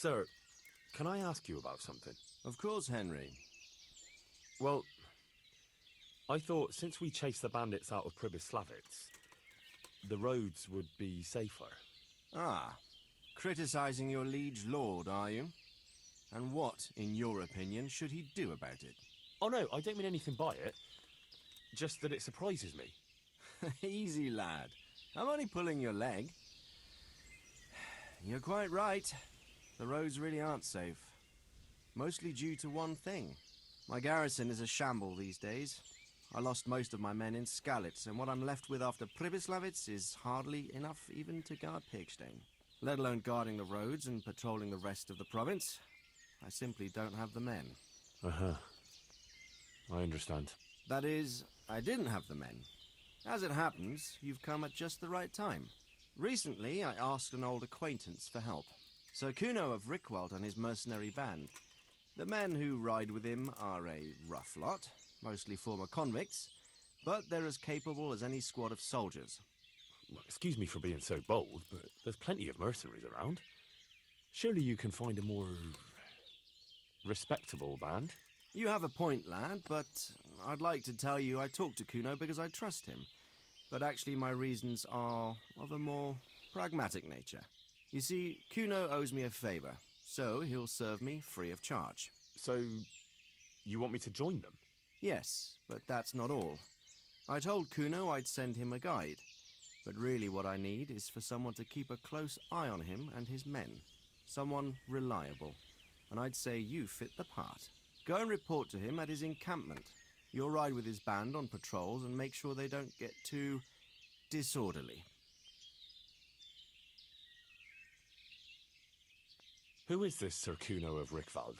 Sir, can I ask you about something? Of course, Henry. Well, I thought since we chased the bandits out of Pribyslavitz, the roads would be safer. Ah, criticizing your liege lord, are you? And what, in your opinion, should he do about it? Oh no, I don't mean anything by it. Just that it surprises me. Easy, lad. I'm only pulling your leg. You're quite right. The roads really aren't safe. Mostly due to one thing. My garrison is a shamble these days. I lost most of my men in Skalitz, and what I'm left with after Pribyslavitz is hardly enough even to guard Pigstein. Let alone guarding the roads and patrolling the rest of the province. I simply don't have the men. Uh-huh. I understand. That is, I didn't have the men. As it happens, you've come at just the right time. Recently, I asked an old acquaintance for help. Sir Kuno of Rickwald and his mercenary band. The men who ride with him are a rough lot, mostly former convicts, but they're as capable as any squad of soldiers. Well, excuse me for being so bold, but there's plenty of mercenaries around. Surely you can find a more respectable band? You have a point, lad, but I'd like to tell you I talked to Kuno because I trust him. But actually my reasons are of a more pragmatic nature. You see, Kuno owes me a favor, so he'll serve me free of charge. So, you want me to join them? Yes, but that's not all. I told Kuno I'd send him a guide, but really what I need is for someone to keep a close eye on him and his men. Someone reliable, and I'd say you fit the part. Go and report to him at his encampment. You'll ride with his band on patrols and make sure they don't get too disorderly. Who is this Sir Kuno of Rickwald?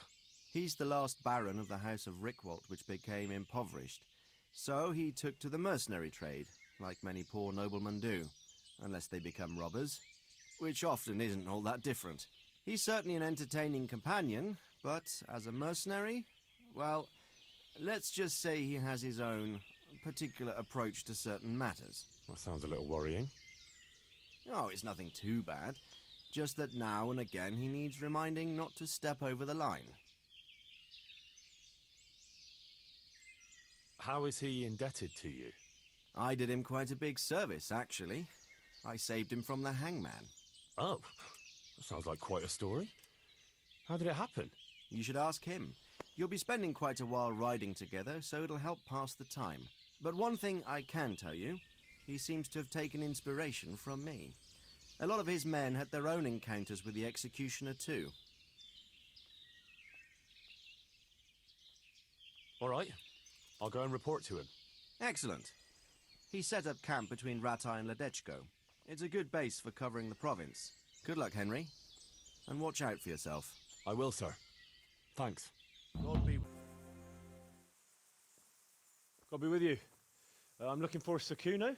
He's the last baron of the House of Rickwald, which became impoverished. So he took to the mercenary trade, like many poor noblemen do, unless they become robbers, which often isn't all that different. He's certainly an entertaining companion, but as a mercenary, well, let's just say he has his own particular approach to certain matters. That sounds a little worrying. Oh, it's nothing too bad. Just that now and again he needs reminding not to step over the line. How is he indebted to you? I did him quite a big service, actually. I saved him from the hangman. Oh, that sounds like quite a story. How did it happen? You should ask him. You'll be spending quite a while riding together, so it'll help pass the time. But one thing I can tell you, he seems to have taken inspiration from me. A lot of his men had their own encounters with the executioner too. All right, I'll go and report to him. Excellent. He set up camp between Ratai and Ledechko. It's a good base for covering the province. Good luck, Henry. And watch out for yourself. I will, sir. Thanks. God be... God be with you. I'm looking for Sir Kuno.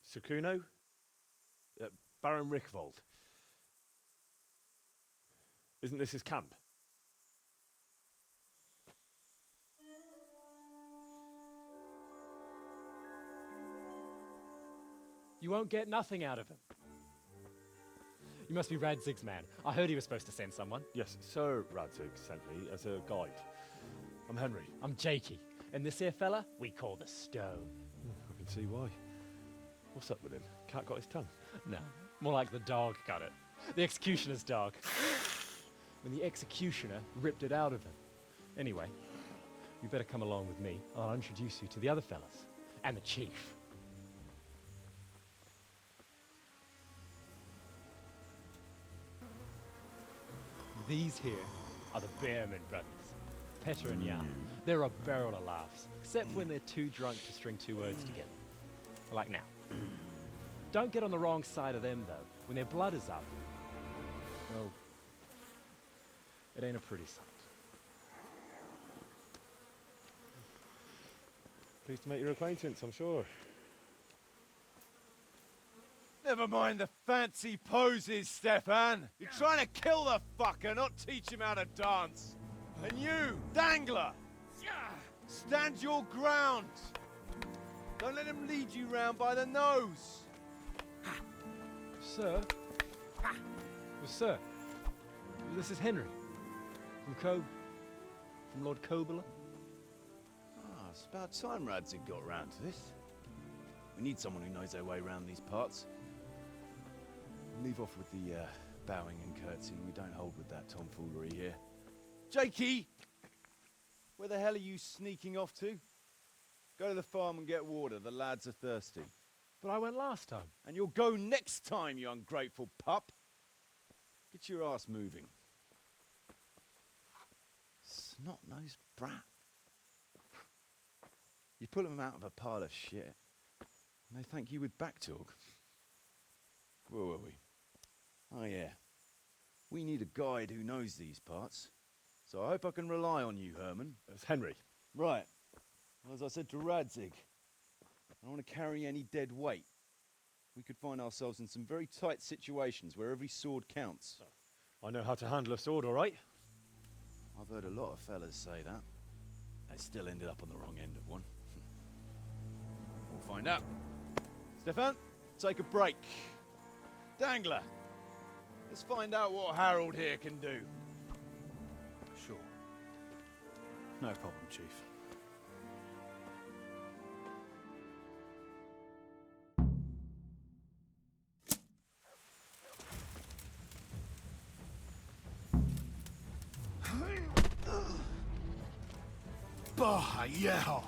Sir Kuno? Baron Rickwald. Isn't this his camp? You won't get nothing out of him. You must be Radzig's man. I heard he was supposed to send someone. Yes, Sir Radzig sent me as a guide. I'm Henry. I'm Jakey. And this here fella, we call the Stone. I can see why. What's up with him? Cat got his tongue? No, more like the dog got it. The executioner's dog. When the executioner ripped it out of him. Anyway, you better come along with me. I'll introduce you to the other fellas. And the chief. These here are the Bearman brothers, Petter and Jan. They're a barrel of laughs, except when they're too drunk to string two words together. Like now. Don't get on the wrong side of them, though. When their blood is up, well, it ain't a pretty sight. Pleased to make your acquaintance, I'm sure. Never mind the fancy poses, Stefan. You're trying to kill the fucker, not teach him how to dance. And you, Dangler, stand your ground. Don't let him lead you round by the nose. Sir? Well, sir, this is Henry. From Lord Cobler. Ah, it's about time Radzig got round to this. We need someone who knows their way around these parts. Leave off with the bowing and curtsying. We don't hold with that tomfoolery here. Jakey! Where the hell are you sneaking off to? Go to the farm and get water. The lads are thirsty. But I went last time. And you'll go next time, you ungrateful pup. Get your ass moving. Snot-nosed brat. You pull them out of a pile of shit, and they thank you with back talk. Where were we? Oh yeah. We need a guide who knows these parts. So I hope I can rely on you, Herman. It's Henry. Right. Well, as I said to Radzig, I don't want to carry any dead weight. We could find ourselves in some very tight situations where every sword counts. I know how to handle a sword, all right? I've heard a lot of fellas say that. They still ended up on the wrong end of one. We'll find out. Stefan, take a break. Dangler, let's find out what Harold here can do. Sure. No problem, Chief. Bah, yeah.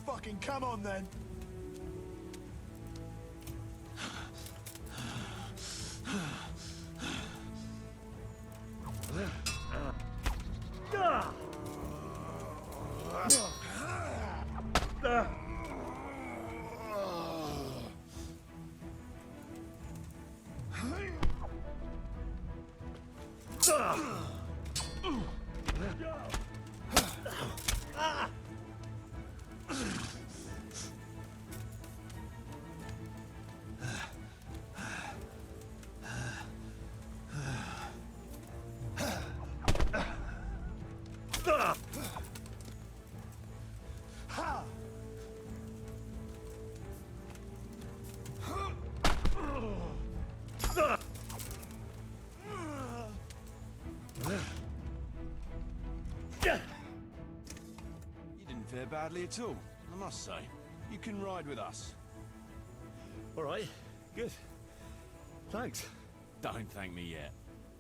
Fucking come on then. You didn't fare badly at all, I must say. You can ride with us. All right, good. Thanks. Don't thank me yet.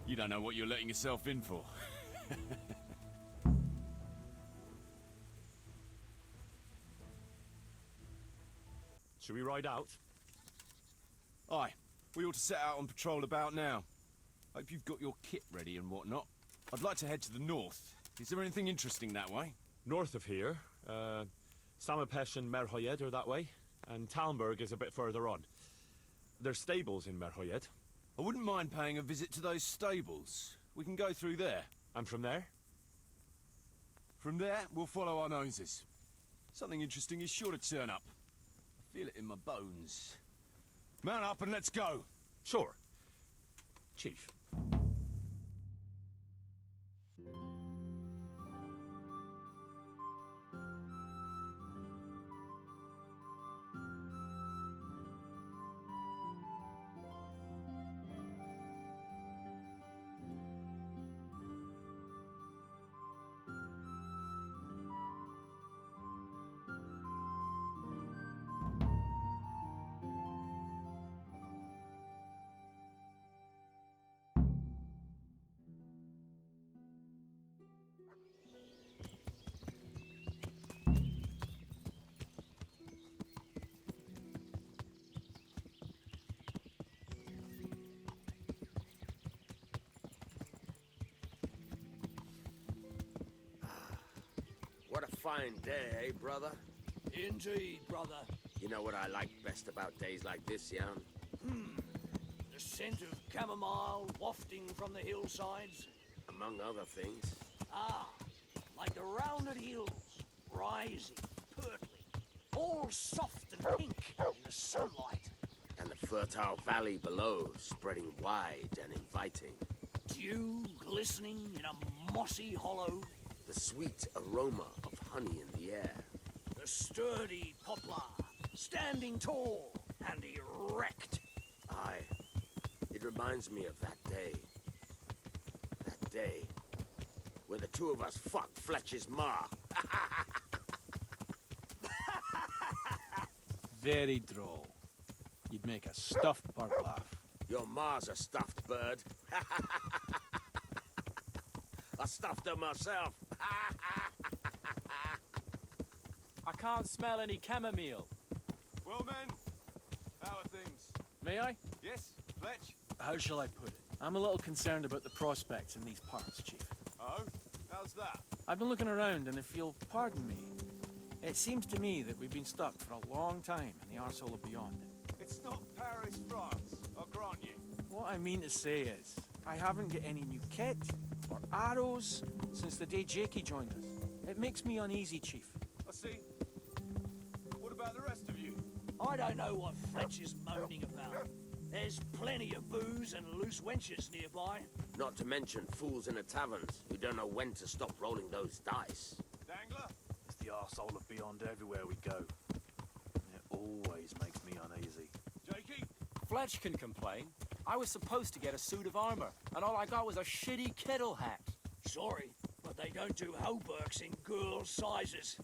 You don't know what you're letting yourself in for. Should we ride out? Aye, we ought to set out on patrol about now. Hope you've got your kit ready and whatnot. I'd like to head to the north. Is there anything interesting that way? North of here, Samapesh and Merhoyed are that way, and Talmberg is a bit further on. There's stables in Merhoyed. I wouldn't mind paying a visit to those stables. We can go through there. And from there? From there, we'll follow our noses. Something interesting is sure to turn up. I feel it in my bones. Mount up and let's go. Sure. Chief. What a fine day, eh, brother? Indeed, brother. You know what I like best about days like this, Jan? The scent scent of chamomile wafting from the hillsides? Among other things. Ah, like the rounded hills, rising, purtling, all soft and pink in the sunlight. And the fertile valley below, spreading wide and inviting. Dew glistening in a mossy hollow. The sweet aroma of honey in the air. The sturdy poplar, standing tall and erect. Aye, it reminds me of that day. That day when the two of us fucked Fletcher's ma. Very droll. You'd make a stuffed bird laugh. Your ma's a stuffed bird. I stuffed her myself. I can't smell any chamomile. Well, men, how are things? May I? Yes, Fletch? How shall I put it? I'm a little concerned about the prospects in these parts, Chief. Oh? How's that? I've been looking around, and if you'll pardon me, it seems to me that we've been stuck for a long time in the arsehole of beyond. It's not Paris, France, I'll grant you. What I mean to say is, I haven't got any new kit or arrows since the day Jakey joined us. It makes me uneasy, Chief. I see. What about the rest of you? I don't know what Fletch is moaning about. There's plenty of booze and loose wenches nearby. Not to mention fools in the taverns who don't know when to stop rolling those dice. Dangler? It's the arsehole of beyond everywhere we go. It always makes me uneasy. Jakey? Fletch can complain. I was supposed to get a suit of armor, and all I got was a shitty kettle hat. Sorry, but they don't do hauberks in girls' sizes.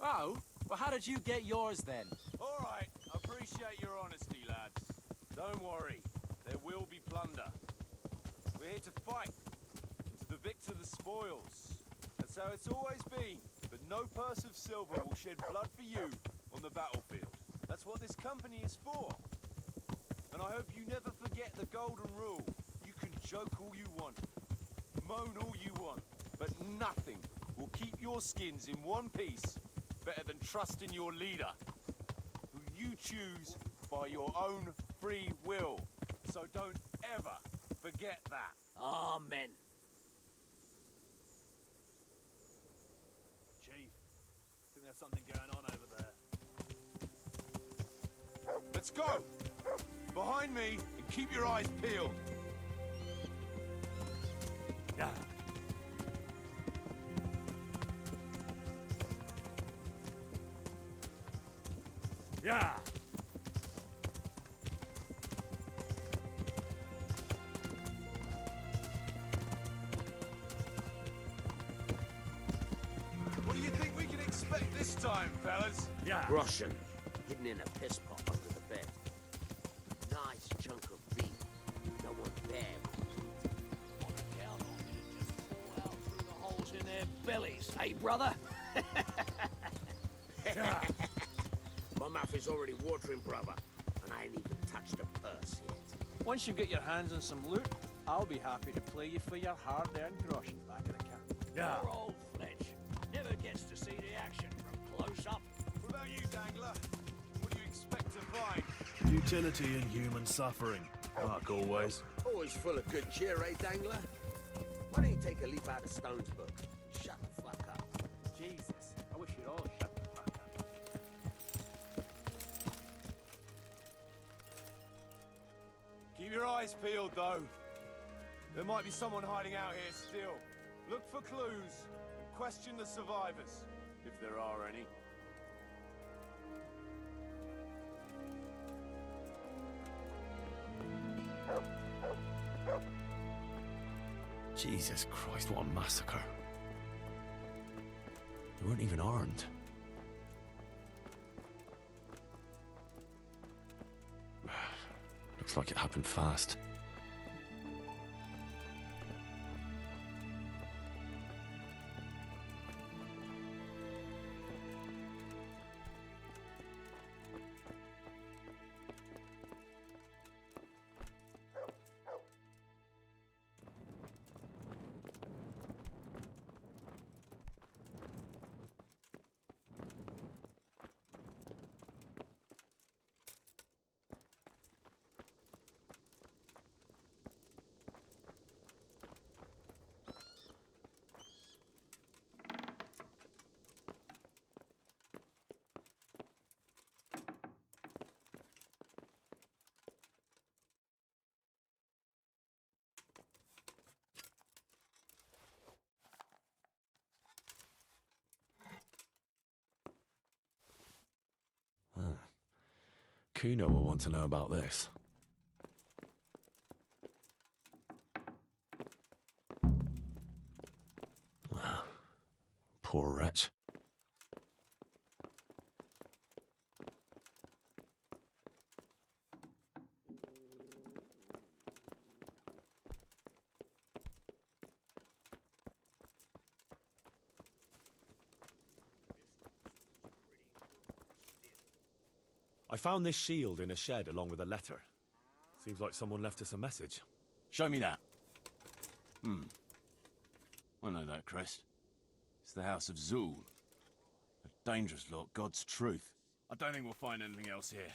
Oh? Well, how did you get yours then? All right, appreciate your honesty, lads. Don't worry, there will be plunder. We're here to fight, and to the victor the spoils. That's how it's always been, but no purse of silver will shed blood for you on the battlefield. That's what this company is for. And I hope you never forget the golden rule. You can joke all you want, moan all you want, but nothing will keep your skins in one piece better than trusting your leader, who you choose by your own free will. So don't ever forget that. Amen. Chief, I think there's something going on over there. Let's go! Behind me, and keep your eyes peeled. Yeah. Yeah. What do you think we can expect this time, fellas? Yeah. Russian, hidden in a piss pot under the bed. Nice chunk of beef. No one there. On account of it, just fall out through the holes in their bellies, hey, brother? My mouth is already watering, brother, and I ain't even touched a purse yet. Once you get your hands on some loot, I'll be happy to play you for your hard-earned groschen back at the camp. Yeah. Poor old Fletch never gets to see the action from close up. What about you, Dangler? What do you expect to find? Futility and human suffering, like always. Always full of good cheer, eh, Dangler? Why don't you take a leaf out of Stone's book and shut the fuck up? Jesus. I wish you'd all shut the fuck up. Keep your eyes peeled, though. There might be someone hiding out here still. Look for clues and question the survivors, if there are any. Jesus Christ, what a massacre. They weren't even armed. Looks like it happened fast. Kuno will want to know about this. Ah, poor wretch. I found this shield in a shed along with a letter. Seems like someone left us a message. Show me that. I know that crest. It's the House of Zul. A dangerous lot, God's truth. I don't think we'll find anything else here.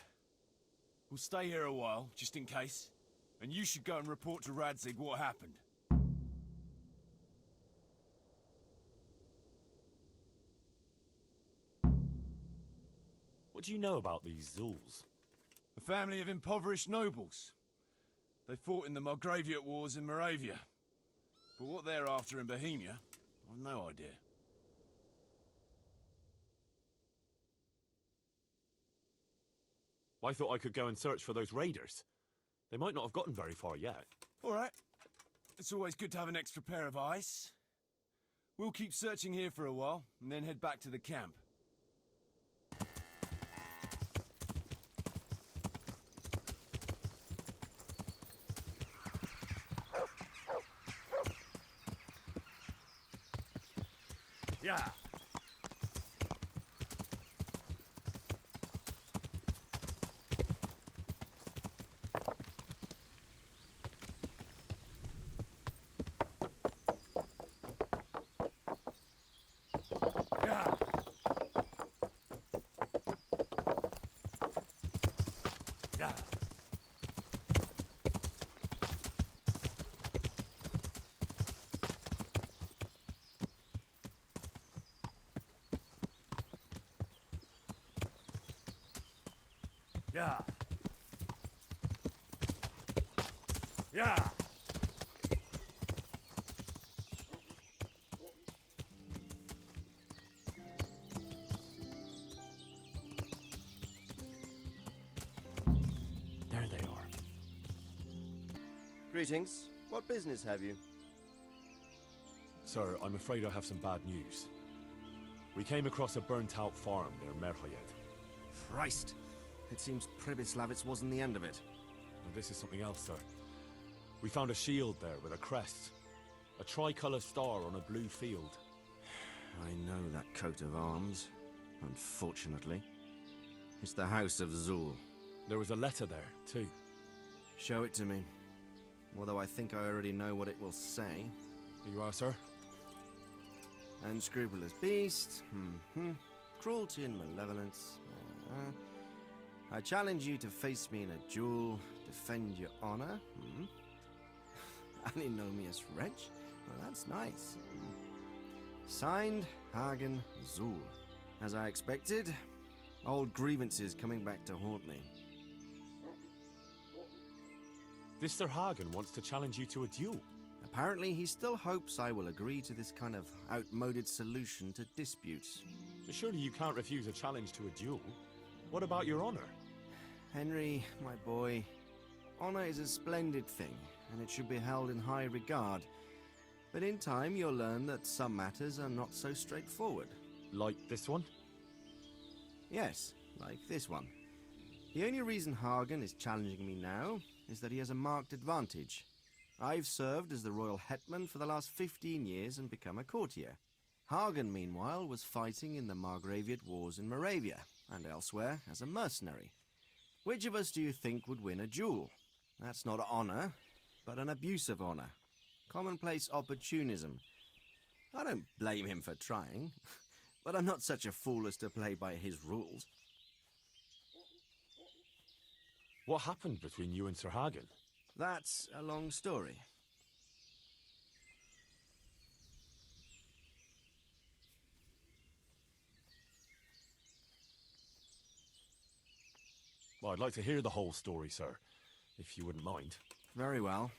We'll stay here a while, just in case. And you should go and report to Radzig what happened. What do you know about these Zuls? A family of impoverished nobles. They fought in the Margraviate Wars in Moravia. But what they're after in Bohemia, I've no idea. I thought I could go and search for those raiders. They might not have gotten very far yet. All right. It's always good to have an extra pair of eyes. We'll keep searching here for a while, and then head back to the camp. Yeah. Yeah. Yeah. There they are. Greetings. What business have you? Sir, I'm afraid I have some bad news. We came across a burnt-out farm near Merhliet. Christ! It seems Pribyslavitz wasn't the end of it. And this is something else, sir. We found a shield there with a crest. A tricolour star on a blue field. I know that coat of arms, unfortunately. It's the House of Zul. There was a letter there, too. Show it to me. Although I think I already know what it will say. Here you are, sir. Unscrupulous beast. Cruelty and malevolence. I challenge you to face me in a duel, defend your honor. Antinomious wretch? Well, that's nice. Signed, Hagen Zul. As I expected, old grievances coming back to haunt me. This Sir Hagen wants to challenge you to a duel. Apparently, he still hopes I will agree to this kind of outmoded solution to disputes. But surely you can't refuse a challenge to a duel. What about your honor? Henry, my boy, honor is a splendid thing, and it should be held in high regard. But in time, you'll learn that some matters are not so straightforward. Like this one? Yes, like this one. The only reason Hagen is challenging me now is that he has a marked advantage. I've served as the royal hetman for the last 15 years and become a courtier. Hagen, meanwhile, was fighting in the Margraviate Wars in Moravia and elsewhere as a mercenary. Which of us do you think would win a duel? That's not honor, but an abuse of honor. Commonplace opportunism. I don't blame him for trying, but I'm not such a fool as to play by his rules. What happened between you and Sir Hagen? That's a long story. Well, I'd like to hear the whole story, sir, if you wouldn't mind. Very well.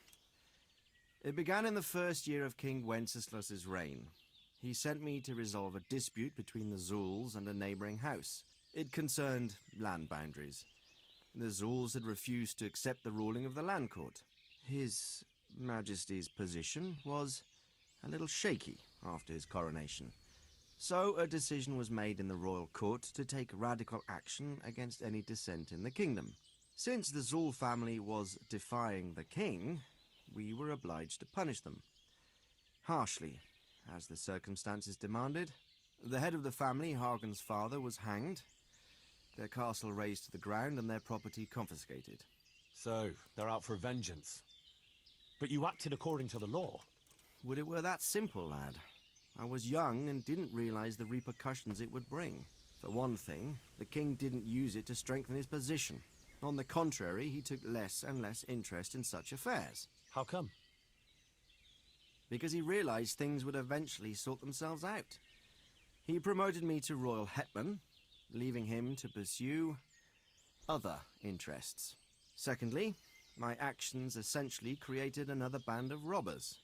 It began in the first year of King Wenceslas's reign. He sent me to resolve a dispute between the Zuls and a neighboring house. It concerned land boundaries. The Zulls had refused to accept the ruling of the Land Court. His Majesty's position was a little shaky after his coronation. So a decision was made in the royal court to take radical action against any dissent in the kingdom. Since the Zull family was defying the king, we were obliged to punish them. Harshly, as the circumstances demanded. The head of the family, Hagen's father, was hanged, their castle razed to the ground and their property confiscated. So, they're out for vengeance. But you acted according to the law. Would it were that simple, lad. I was young and didn't realize the repercussions it would bring. For one thing, the king didn't use it to strengthen his position. On the contrary, he took less and less interest in such affairs. How come? Because he realized things would eventually sort themselves out. He promoted me to royal hetman, leaving him to pursue other interests. Secondly, my actions essentially created another band of robbers.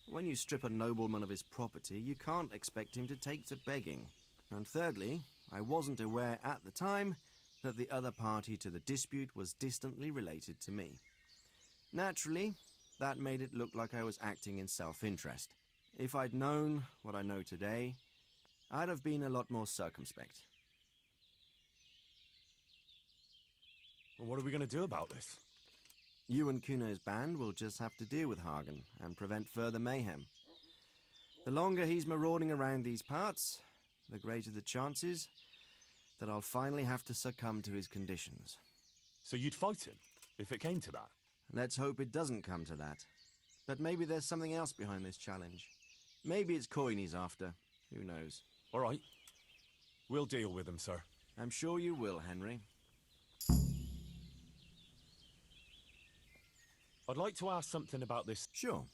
When you strip a nobleman of his property, you can't expect him to take to begging. And thirdly, I wasn't aware at the time that the other party to the dispute was distantly related to me. Naturally, that made it look like I was acting in self-interest. If I'd known what I know today, I'd have been a lot more circumspect. Well, what are we going to do about this? You and Kuno's band will just have to deal with Hagen and prevent further mayhem. The longer he's marauding around these parts, the greater the chances that I'll finally have to succumb to his conditions. So you'd fight him, if it came to that? Let's hope it doesn't come to that. But maybe there's something else behind this challenge. Maybe it's coin he's after. Who knows? All right. We'll deal with him, sir. I'm sure you will, Henry. I'd like to ask something about this. Sure.